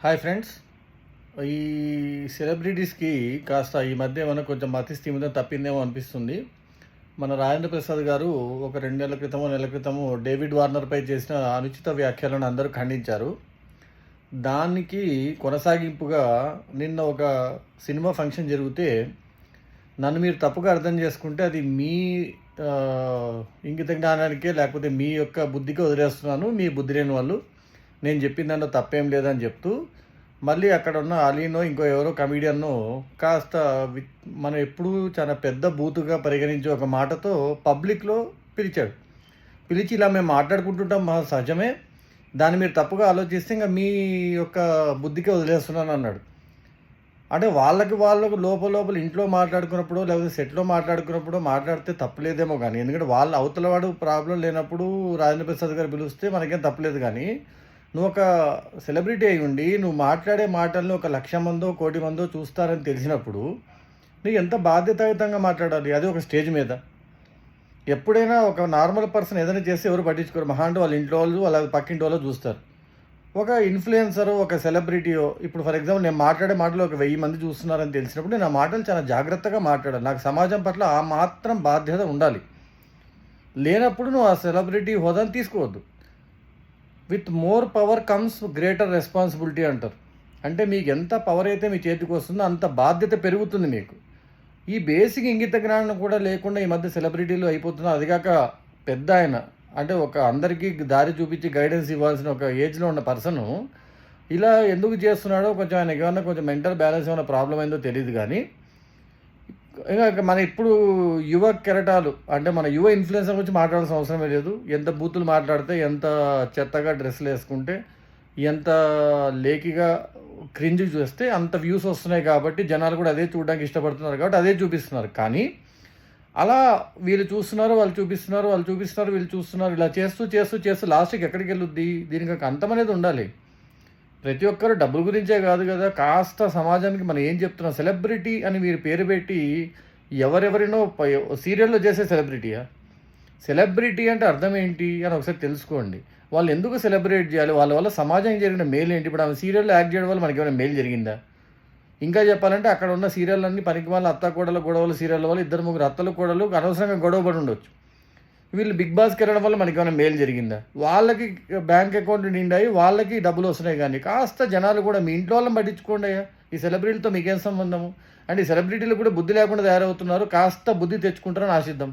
Hi friends. ఈ సెలబ్రిటీస్కి కాస్త ఈ మధ్య ఏమైనా కొంచెం మతి స్థిమితం తప్పిందేమో అనిపిస్తుంది. మన రాజేంద్ర ప్రసాద్ గారు ఒక 2 నెలల క్రితమో, నెల క్రితమో డేవిడ్ వార్నర్పై చేసిన అనుచిత వ్యాఖ్యలను అందరూ ఖండించారు. దానికి కొనసాగింపుగా నిన్న ఒక సినిమా ఫంక్షన్ జరిగితే, నన్ను మీరు తప్పుగా అర్థం చేసుకుంటే అది మీ ఇంగిత జ్ఞానానికే లేకపోతే మీ యొక్క బుద్ధికి వదిలేస్తున్నాను. మీ బుద్ధి లేని వాళ్ళు, నేను చెప్పిన దాంట్లో తప్పేం లేదని చెప్తూ మళ్ళీ అక్కడ ఉన్న అలీనో ఇంకో ఎవరో కమీడియన్ను కాస్త మనం ఎప్పుడూ చాలా పెద్ద బూతుగా పరిగణించే ఒక మాటతో పబ్లిక్లో పిలిచాడు. పిలిచి ఇలా మేము మాట్లాడుకుంటుంటాం మా సహజమే, దాన్ని మీరు తప్పుగా ఆలోచిస్తే ఇంకా మీ యొక్క బుద్ధికి వదిలేస్తున్నాను అన్నాడు. అంటే వాళ్ళకు లోపల ఇంట్లో మాట్లాడుకున్నప్పుడు లేకపోతే సెట్లో మాట్లాడుకున్నప్పుడు మాట్లాడితే తప్పులేదేమో కానీ, ఎందుకంటే వాళ్ళ అవతల వాడు ప్రాబ్లం లేనప్పుడు రాజేంద్ర ప్రసాద్ గారు పిలిస్తే మనకేం తప్పలేదు. కానీ నువ్వు ఒక సెలబ్రిటీ అయి ఉండి నువ్వు మాట్లాడే మాటలను 1,00,000 మందో 1,00,00,000 మందో చూస్తారని తెలిసినప్పుడు నువ్వు ఎంత బాధ్యతాయుతంగా మాట్లాడాలి, అది ఒక స్టేజ్ మీద. ఎప్పుడైనా ఒక నార్మల్ పర్సన్ ఏదైనా చేస్తే ఎవరు పట్టించుకోరు, మహా అంటే వాళ్ళ ఇంట్లో వాళ్ళు వాళ్ళ పక్కింటి వాళ్ళు చూస్తారు. ఒక ఇన్ఫ్లుయెన్సరు, ఒక సెలబ్రిటీయో, ఇప్పుడు ఫర్ ఎగ్జాంపుల్ నేను మాట్లాడే మాటలు ఒక 1000 మంది చూస్తున్నారని తెలిసినప్పుడు నేను ఆ మాటలు చాలా జాగ్రత్తగా మాట్లాడాలి. నాకు సమాజం పట్ల ఆ మాత్రం బాధ్యత ఉండాలి. లేనప్పుడు నువ్వు ఆ సెలబ్రిటీ హోదాను తీసుకోవద్దు. With more power comes greater responsibility అంటారు. అంటే మీకు ఎంత పవర్ అయితే మీ చేతికి వస్తుందో అంత బాధ్యత పెరుగుతుంది మీకు. ఈ బేసిక్ ఇంగిత జ్ఞానం కూడా లేకుండా ఈ మధ్య సెలబ్రిటీలు అయిపోతున్నారు. అదిగాక పెద్ద ఆయన, అంటే ఒక అందరికీ దారి చూపించి గైడెన్స్ ఇవ్వాల్సిన ఒక ఏజ్లో ఉన్న పర్సను ఇలా ఎందుకు చేస్తున్నాడో కొంచెం ఆయనకి ఏమన్నా కొంచెం మెంటల్ బ్యాలెన్స్ ఏమైనా ప్రాబ్లం అయిందో తెలియదు. కానీ ఇంకా మన ఇప్పుడు యువ కెరటాలు, అంటే మన యువ ఇన్ఫ్లుయెన్సర్ గురించి మాట్లాడాల్సిన అవసరమే లేదు. ఎంత బూతులు మాట్లాడితే, ఎంత చెత్తగా డ్రెస్సులు వేసుకుంటే, ఎంత లేకిగా క్రింజ్ చూస్తే అంత వ్యూస్ వస్తున్నాయి. కాబట్టి జనాలు కూడా అదే చూడడానికి ఇష్టపడుతున్నారు, కాబట్టి అదే చూపిస్తున్నారు. కానీ అలా వీళ్ళు చూస్తున్నారు, వాళ్ళు చూపిస్తున్నారు, వాళ్ళు చూపిస్తున్నారు, వీళ్ళు చూస్తున్నారు, ఇలా చేస్తూ చేస్తూ చేస్తూ లాస్ట్కి ఎక్కడికి వెళ్ళొద్ది? దీనికి ఒక అంతం అనేది ఉండాలి. ప్రతి ఒక్కరు డబ్బుల గురించే కాదు కదా, కాస్త సమాజానికి మనం ఏం చెప్తున్నాం. సెలబ్రిటీ అని మీరు పేరు పెట్టి ఎవరెవరినో సీరియల్లో చేసే సెలబ్రిటీయా? సెలబ్రిటీ అంటే అర్థం ఏంటి అని ఒకసారి తెలుసుకోండి. వాళ్ళు ఎందుకు సెలబ్రేట్ చేయాలి? వాళ్ళ వల్ల సమాజానికి జరిగిన మేలు ఏంటి? ఇప్పుడు ఆమె సీరియల్లో యాక్ట్ చేయడం వల్ల మనకి ఏమైనా మేలు జరిగిందా? ఇంకా చెప్పాలంటే అక్కడ ఉన్న సీరియళ్ళన్నీ పనికి వాళ్ళ అత్త కోడల గొడవలు సీరియల్ వల్ల 2-3 అత్తలు కోడలు అనవసరంగా గొడవ పడి ఉండొచ్చు. వీళ్ళు బిగ్ బాస్కి వెళ్ళడం వల్ల మనకి ఏమైనా మేలు జరిగిందా? వాళ్ళకి బ్యాంక్ అకౌంట్ నిండాయి, వాళ్ళకి డబ్బులు వస్తున్నాయి. కానీ కాస్త జనాలు కూడా మీ ఇంట్లో వాళ్ళని పట్టించుకోండి అయ్యా. ఈ సెలబ్రిటీలతో మీకేం సంబంధము? అంటే ఈ సెలబ్రిటీలు కూడా బుద్ధి లేకుండా తయారవుతున్నారు. కాస్త బుద్ధి తెచ్చుకుంటారని ఆశిద్దాం.